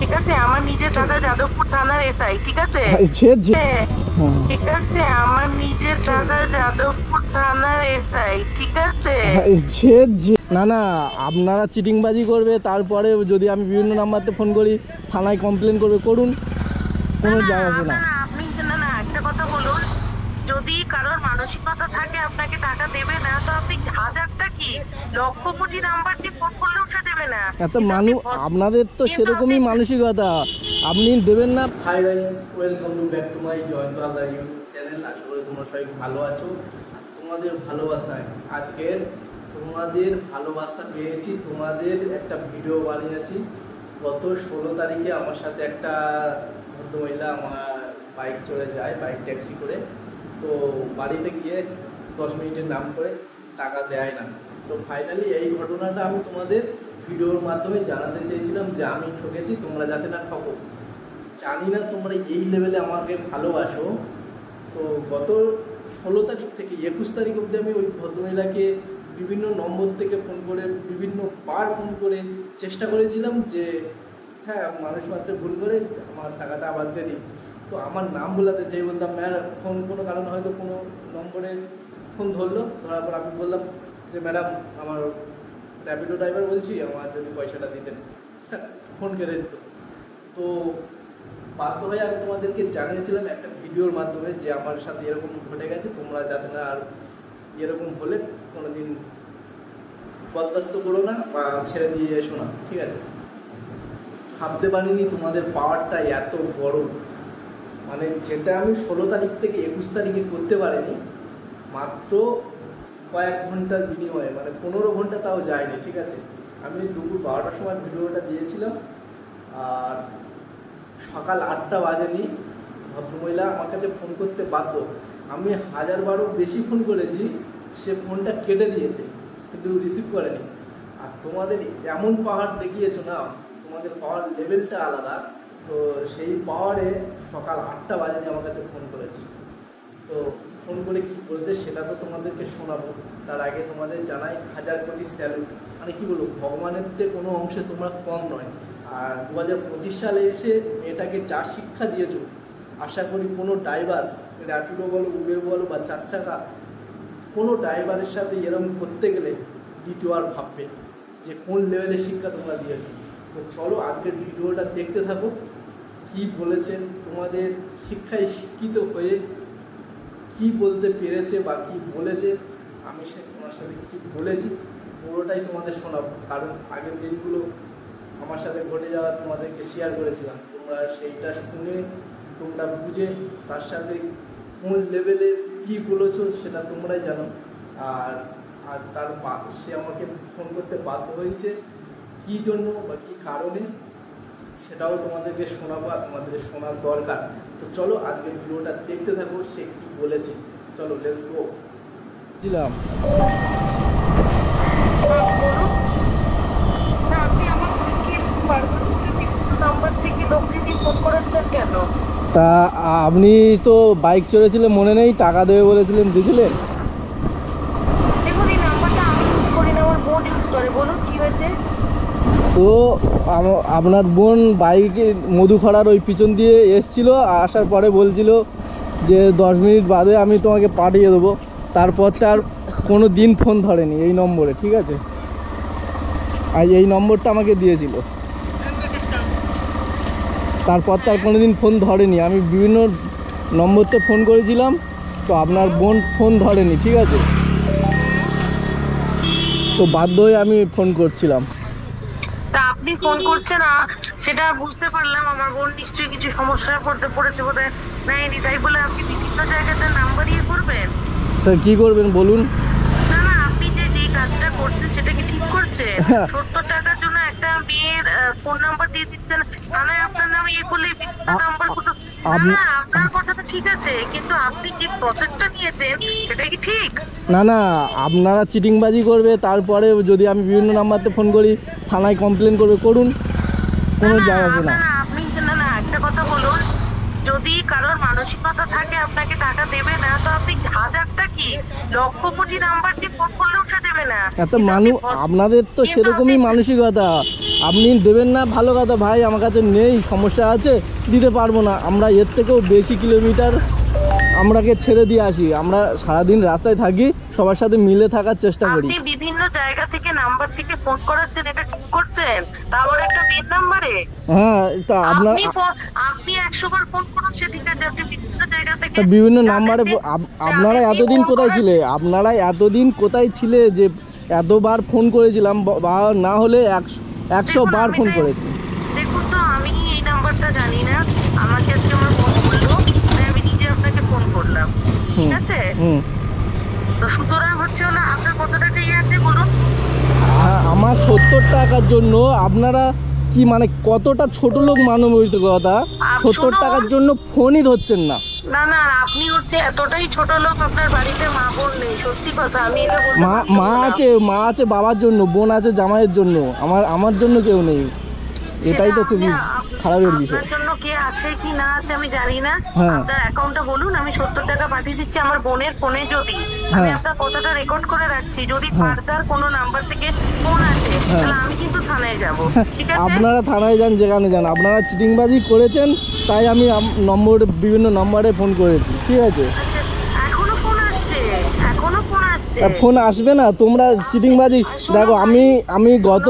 ঠিক আছে? আমার নিজের দাদা যাদবপুর থানার এসআই, ঠিক আছে? ঠিক আছে, আমার নিজের দাদা যাদবপুর থানার এসআই, ঠিক আছে? না না, আপনারা চিটিংবাজি করবে, তারপরে যদি আমি বিভিন্ন নাম্বারতে ফোন করি থানায় কমপ্লেন করবে, করুন, কোনো যায় আসে না। আপনি না একটা কথা বলুন, যদি কারোর মানসিকতা থাকে আপনাকে টাকা দেবে না, তো আপনি হাজারটা কি লক্ষ কোটি নাম্বার দিয়ে ফোন করলেও সে দেবে না। এত মানুষ, আপনাদের তো সেরকমই মানসিকতা, আপনি দেবেন না। Hi guys, welcome to back to my Jayanta Haldar YouTube channel. আশা করি তোমরা সবাই ভালো আছো। তোমাদের ভালোবাসায় আজকের তোমাদের ভালোবাসা পেয়েছি, তোমাদের একটা ভিডিও বানিয়েছি। গত 16 তারিখে আমার সাথে একটা ভদ্রমহিলা আমার বাইক চলে যায়, বাইক ট্যাক্সি করে। তো বাড়িতে গিয়ে 10 মিনিটের নাম করে টাকা দেয় না। তো ফাইনালি এই ঘটনাটা আমি তোমাদের ভিডিওর মাধ্যমে জানাতে চেয়েছিলাম যে আমি ঠকেছি, তোমরা যাতে না ঠকো। জানি না তোমরা এই লেভেলে আমাকে ভালোবাসো। তো গত 16 তারিখ থেকে 21 তারিখ অবধি আমি ওই ভদ্রমহিলাকে বিভিন্ন নম্বর থেকে ফোন করে, বিভিন্ন বার ফোন করে চেষ্টা করেছিলাম যে হ্যাঁ, মানুষ মাত্র ভুল করে আমার টাকাটা আবার দিয়ে দিই। তো আমার নাম বলাতে যেই বলতাম ম্যাডাম, ফোন কোনো কারণে হয়তো কোনো নম্বরে ফোন ধরলো, ধরার পর আমি বললাম যে ম্যাডাম, আমার র্যাপিডো ড্রাইভার বলছি, আমার যদি পয়সাটা দিতেন, স্যার ফোন কেটে দিত। তো বাধ্য হয়ে আমি তোমাদেরকে জানিয়েছিলাম একটা ভিডিওর মাধ্যমে যে আমার সাথে এরকম ঘটে গেছে, তোমরা যাতে না আর এরকম হলে কোনোদিন বরদাস্ত করো না বা ছেড়ে দিয়ে এসো না, ঠিক আছে? ভাবতে পারিনি তোমাদের পাওয়ারটা এত বড়, মানে যেটা আমি 16 তারিখ থেকে 21 তারিখে করতে পারিনি, মাত্র কয়েক ঘন্টার বিনিময়ে, মানে 15 ঘন্টা তাও যায়নি, ঠিক আছে? আমি দুপুর 12টার সময় ভিডিওটা দিয়েছিলাম, আর সকাল 8টা বাজেনি ভদ্রমহিলা আমার কাছে ফোন করতে বাধ্য। আমি 1000বারও বেশি ফোন করেছি, সে ফোনটা কেটে দিয়েছে, কিন্তু রিসিভ করেনি। আর তোমাদের এমন পাওয়ার দেখিয়েছো না, তোমাদের পাওয়ার লেভেলটা আলাদা। তো সেই পাওয়ারে সকাল 8টা বাজে আমার কাছে ফোন করেছি। তো ফোন করে কী বলতে সেটা তো তোমাদেরকে শোনাবো। তার আগে তোমাদের জানাই 1000 কোটি স্যালুট। মানে কী বলবো, ভগবানের কোনো অংশে তোমরা কম নয়। আর 2025 সালে এসে মেয়েটাকে যা শিক্ষা দিয়েছো, আশা করি কোনো ড্রাইভার, র্যাপিডো বলো, উবের বলো বা 4 চাকা, কোনো ড্রাইভারের সাথে এরকম করতে গেলে দ্বিতীয়বার ভাববে যে কোন লেভেলের শিক্ষা তোমরা দিয়েছো। তো চলো আজকের ভিডিওটা দেখতে থাকো, কি বলেছেন, তোমাদের শিক্ষায় শিক্ষিত হয়ে কি বলতে পেরেছে বা কি বলেছে, আমি সে তোমার সাথে কি বলেছি পুরোটাই তোমাদের শোনাবো। কারণ আগের দিনগুলো আমার সাথে ঘটে যাওয়া তোমাদেরকে শেয়ার করেছিলাম, তোমরা সেইটা শুনে তোমরা বুঝে তার সাথে কোন লেভেলে কি বলেছো সেটা তোমরাই জানো। আর আর তার সে আমাকে ফোন করতে বাধ্য হয়েছে কী জন্য বা কী কারণে, সেটাও তোমাদেরকে শোনাবো, আর তোমাদের শোনার দরকার। তো চলো আজকে ভিডিওটা দেখতে থাকো, সে কি বলেছে। চলো লেটস গো। দিলাম তা আপনি তো বাইক চলেছিলেন, মনে নেই? টাকা দেবে বলেছিলেন, দিয়েছিলেন? তো আপনার বোন বাইকে মধুখড়ার ওই পিছন দিয়ে এসছিল, আসার পরে বলছিল যে 10 মিনিট বাদে আমি তোমাকে পাঠিয়ে দেবো। তারপর তার কোনো দিন ফোন ধরেনি এই নম্বরে, ঠিক আছে? আর এই নম্বরটা আমাকে দিয়েছিল, তারপর তার কোনো দিন ফোন ধরেনি। আমি বিভিন্ন নম্বরতে ফোন করেছিলাম, তো আপনার বোন ফোন ধরেনি, ঠিক আছে? তো বাধ্য হয়ে আমি ফোন করছিলাম। তা আপনি ফোন করছেন না সেটা বুঝতে পারলাম, আমার বোন নিশ্চয়ই কিছু সমস্যায় পড়েছে বোধহয়, নেয়নি, তাই বলে আপনি বিভিন্ন জায়গাতে নাম্বার ইয়ে করবেন? তা কি করবেন বলুন? না না, আপনি যে কাজটা করছেন সেটা কি ঠিক করছেন? 70 টাকার জন্য একটা মেয়ের ফোন নাম্বার দিয়ে দিচ্ছেন, তাহলে আপনার নাম ইয়ে করলে নাম্বার গুলো। না, আপনার কথাটা ঠিক আছে, কিন্তু আপনি যে প্রসেসটা নিয়েছেন সেটা কি ঠিক? না না, আপনারা চিটিংবাজি করবে, তারপরে যদি আমি বিভিন্ন নাম্বারতে ফোন করি থানায় কমপ্লেন করবে, করুন, কোনো যায় আসে না। আপনি না একটা কথা বলুন, যদি কারোর মানসিকতা থাকে আপনাকে টাকা দেবে না, তো আপনি হাজারটা কি লক্ষ কোটি নাম্বার দিয়ে ফোন করলেও সে দেবে না। এত মানুষ, আপনাদের তো সেরকমই মানসিকতা, আপনি দেবেন না ভালো কথা ভাই, আমার কাছে নেই, সমস্যা আছে, দিতে পারবো না। আমরা এর থেকেও বেশি কিলোমিটার আমরাকে ছেড়ে দিয়ে আসি। আমরা সারাদিন রাস্তায় থাকি, সবার সাথে মিলে থাকার চেষ্টা করি। আপনি বিভিন্ন জায়গা থেকে নাম্বার থেকে ফোন করাচ্ছেন, এটা ঠিক করছেন? তারপরে একটা মেন নাম্বারে হ্যাঁ, তা আপনার আপনি 100 বার ফোন করুন, সে ঠিক আছে। আপনি বিভিন্ন জায়গা থেকে বিভিন্ন নাম্বারে আপনারা এতদিন কোথায় ছিলে? আপনারা এতদিন কোথায় ছিলে যে এতবার ফোন করেছিলাম? বা না হলে 100 বার ফোন করেছি। দেখুন তো, আমি এই নাম্বারটা জানি না, আমাকে আজকে আমার ফোন করলো, তাই আমি নিজে আপনাকে ফোন করলাম, ঠিক আছে? তো সুতরাং হচ্ছে না, আপনার কত টাকা আছে বলুন? আমার 70 টাকার জন্য আপনারা কি মানে কতটা ছোট লোক মানবিকতা? 70 টাকার জন্য ফোনই ধরছেন না। না না, আপনি হচ্ছে এতটাই ছোট লোক, আপনার বাড়িতে মা বোন নেই, সত্যি কথা। আমি এটা বলতে মা আছে বাবার জন্য, বোন আছে জামাইয়ের জন্য, আমার জন্য কেউ নেই। এটাই তো খুবই খারাপের বিষয়। আপনার জন্য কে আছে কি না আছে আমি জানি না। হ্যাঁ। আপনার অ্যাকাউন্টটা বলুন, আমি 70 টাকা পাঠিয়ে দিচ্ছি আমার বোনের ফোনে। যদি আমি আপনার কথাটা রেকর্ড করে রাখছি, যদি ফার্দার কোনো নাম্বার থেকে ফোন আসে তাহলে আমি কিন্তু থানায় যাব, ঠিক আছে? আপনারা থানায় যান, যেখানে যান, আপনারা চিটিংবাজি করেছেন, তাই আমি বিভিন্ন নম্বরে ফোন করেছি, ঠিক আছে? আচ্ছা, এখনো ফোন আসছে? এখনো ফোন আসছে? ফোন আসবে না? তোমরা চিটিংবাজি দেখো। আমি গত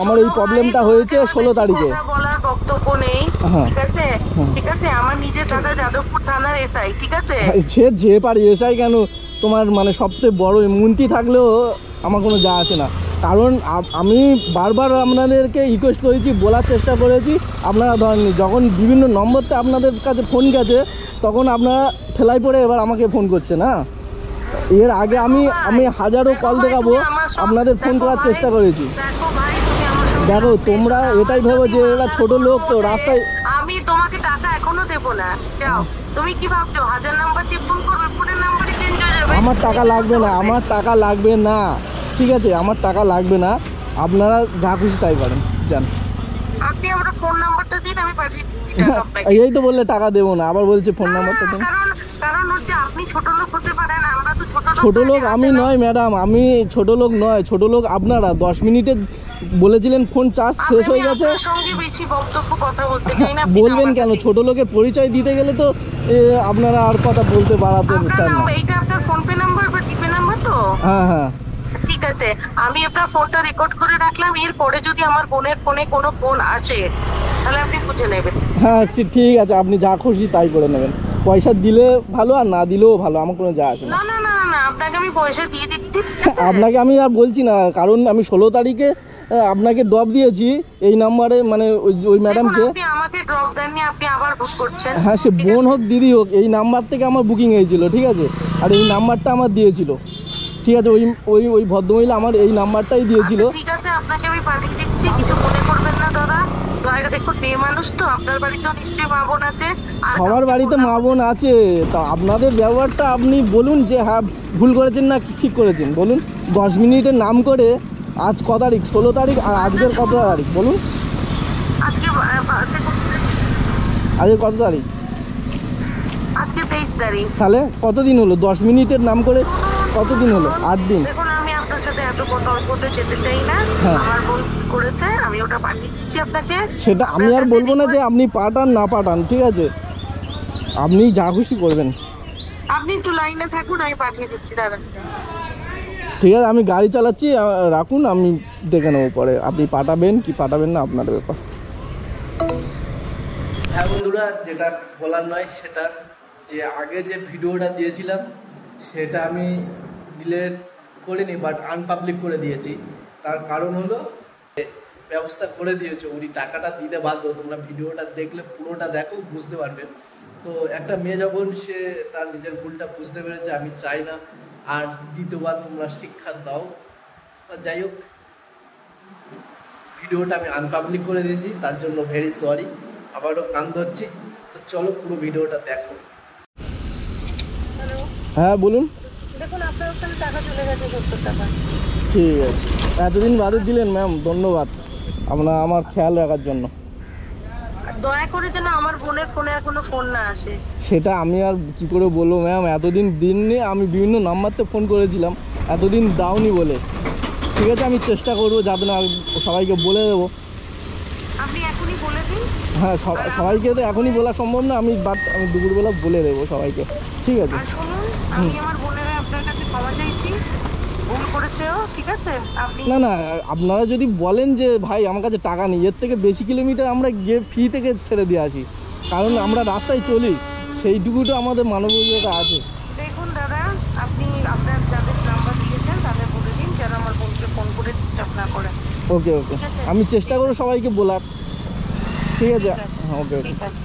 আমার এই প্রবলেমটা হয়েছে 16 তারিখে। বলার বক্তব্য নেই, ঠিক আছে? ঠিক আছে, আমার নিজের দাদা যাদবপুর থানার এসআই, ঠিক আছে? সে যে পারি এসআই কেন, তোমার মানে সবচেয়ে বড় মন্ত্রী থাকলেও আমার কোনো যা আসে না। কারণ আমি বারবার আপনাদেরকে রিকোয়েস্ট করেছি, বলার চেষ্টা করেছি, আপনারা ধরেননি। যখন বিভিন্ন নম্বরতে আপনাদের কাছে ফোন গেছে, তখন আপনারা ঠেলাই পড়ে এবার আমাকে ফোন করছেন। হ্যাঁ, এর আগে আমি হাজারো কল দেখাবো, আপনাদের ফোন করার চেষ্টা করেছি। দেখো, তোমরা এটাই ভেবো যে এরা ছোট লোক, তো রাস্তায়। আমি তোমাকে টাকা এখনো দেবো না, যাও। তুমি কি ভাবছো 1000 নাম্বার দিয়ে ফোন করবে, ফোনের নাম্বারই চেঞ্জ হয়ে যাবে? আমার টাকা লাগবে না, আমার টাকা লাগবে না, ঠিক আছে? আমার টাকা লাগবে না, আপনারা যা খুশি তাই করেন, যান। আপনি আমার ফোন নাম্বারটা দিন, আমি পাঠিয়ে দিচ্ছি টাকা আপনাকে। এই তো বললে টাকা দেবো না, আবার বলছে ফোন নাম্বারটা দিন। কারণ হচ্ছে আপনি ছোট লোক হতে পারেন, আমরা তো ছোট লোক আমি নয় ম্যাডাম, আমি ছোট লোক নয়। ছোট লোক আপনারা। 10 মিনিটে বলেছিলেন ফোন চার্জ শেষ হয়ে গেছে। আপনার সঙ্গে বেশি বক্তব্য কথা বলতে চাই না। বলবেন কেন? ছোট লোকের পরিচয় দিতে গেলে তো আপনারা আর কথা বলতে বাড়াতে চান না। এইটা আপনার ফোন পে নাম্বার বা জিপে নাম্বার তো? হ্যাঁ হ্যাঁ, ঠিক আছে, আমি আপনার ফোনটা রেকর্ড করে রাখলাম। এরপরে যদি আমার বোনের ফোনে কোনো ফোন আসে তাহলে আপনি বুঝে নেবেন। হ্যাঁ ঠিক আছে, আপনি যা খুশি তাই করে নেবেন। পয়সা দিলে ভালো, আর না দিলেও ভালো, আমার কোনো যা আসে না। না না না না, আপনাকে আমি পয়সা দিয়ে দিচ্ছি। আপনাকে আমি আর বলছি না, কারণ আমি 16 তারিখে আপনাকে ড্রপ দিয়েছি এই নাম্বারে, মানে ওই ম্যাডামকে। আপনি আমাকে ড্রপ দেননি, আপনি আবার বুক করছেন। হ্যাঁ, সে বোন হোক দিদি হোক, এই নাম্বার থেকে আমার বুকিং হয়েছিল, ঠিক আছে? আর এই নাম্বারটা আমার দিয়েছিল, ঠিক আছে? ওই ভদ্রমহিলা আমার এই নাম্বারটাই দিয়েছিল। ঠিক আছে, আপনাকে আমি পাঠিয়ে দিচ্ছি, কিছু মনে করবেন না দাদা। দয়া দেখুন, মেয়ে মানুষ তো, আপনার বাড়িতেও নিশ্চয়ই মা বোন আছে। সবার বাড়িতে মা বোন আছে, তা আপনাদের ব্যবহারটা আপনি বলুন যে হ্যাঁ ভুল করেছেন না ঠিক করেছেন, বলুন। 10 মিনিটের নাম করে আজ ক তারিখ? 16 তারিখ। আর আজকের কত তারিখ বলুন? আজকে কত তারিখ? আজকে 23 তারিখ। তাহলে কতদিন হলো? 10 মিনিটের নাম করে কতদিন হলো? 8 দিন। দেখুন, আমি আপনার সাথে এত তর্কতে যেতে চাই না। আমার বোন করেছে, আমি ওটা পাঠিয়ে দিচ্ছি আপনাকে। সেটা আমি আর বলবো না যে আপনি পাঠান না পাঠান, ঠিক আছে? আপনি যা খুশি করবেন। আপনি একটু লাইনে থাকুন, আমি পাঠিয়ে দিচ্ছি দাদা। ঠিক আছে, আমি গাড়ি চালাচ্ছি, রাখুন, আমি দেখে নেবো পরে আপনি পাঠাবেন কি পাঠাবেন না, আপনার ব্যাপার। হ্যাঁ বন্ধুরা, যেটা বলার নয় সেটা, যে আগে যে ভিডিওটা দিয়েছিলাম সেটা আমি ডিলিট করিনি, বাট আনপাবলিক করে দিয়েছি। তার কারণ হলো, ব্যবস্থা করে দিয়েছে, উনি টাকাটা দিতে বাধ্য। তোমরা ভিডিওটা দেখলে পুরোটা দেখো, বুঝতে পারবে। তো একটা মেয়ে যখন সে তার নিজের ভুলটা বুঝতে পেরেছে, আমি চাই না আর দ্বিতীয়বার তোমরা শিক্ষা দাও। যাই হোক, ভিডিওটা আমি আনপাবলিক করে দিয়েছি, তার জন্য ভেরি সরি। আবারও কান ধরছি। তো চলো পুরো ভিডিওটা দেখো। হ্যাঁ বলুন। দেখুন, আপনার ওখানে টাকা চলে গেছে 70 টাকা। ঠিক আছে, এতদিন বাদে দিলেন ম্যাম, ধন্যবাদ আমার খেয়াল রাখার জন্য। দয়া করে যেন আমার বোনের ফোনে আর কোনো ফোন না আসে। সেটা আমি আর কি করে বলবো ম্যাম, এতদিন দিননি, আমি বিভিন্ন নাম্বারতে ফোন করেছিলাম, এতদিন দাওনি বলে। ঠিক আছে, আমি চেষ্টা করবো যাতে না, সবাইকে বলে দেবো আপনি এখনই বলে দিন। হ্যাঁ সবাইকে তো এখনই বলা সম্ভব না, আমি দুপুরবেলা বলে দেবো সবাইকে, ঠিক আছে? আর শুনুন, আমি আমার বোনেরা আপনার কাছে ক্ষমা চাইছি, ভুল করেছে ও, ঠিক আছে? আপনি না না, আপনারা যদি বলেন যে ভাই আমার কাছে টাকা নেই, এর থেকে বেশি কিলোমিটার আমরা গিয়ে ফ্রি থেকে ছেড়ে দিয়ে আসি, কারণ আমরা রাস্তায় চলি, সেইটুকু তো আমাদের মানবিকতা আছে। দেখুন দাদা, আপনি আপনার যাদের নাম্বার দিয়েছেন তাদের বলে দিন যেন আমার বোনকে ফোন করে ডিস্টার্ব না করে। ওকে ওকে, ঠিক আছে? আমি চেষ্টা করবো সবাইকে বলার, ঠিক আছে? ঠিক আছে, হ্যাঁ ওকে ওকে। ঠিক আছে।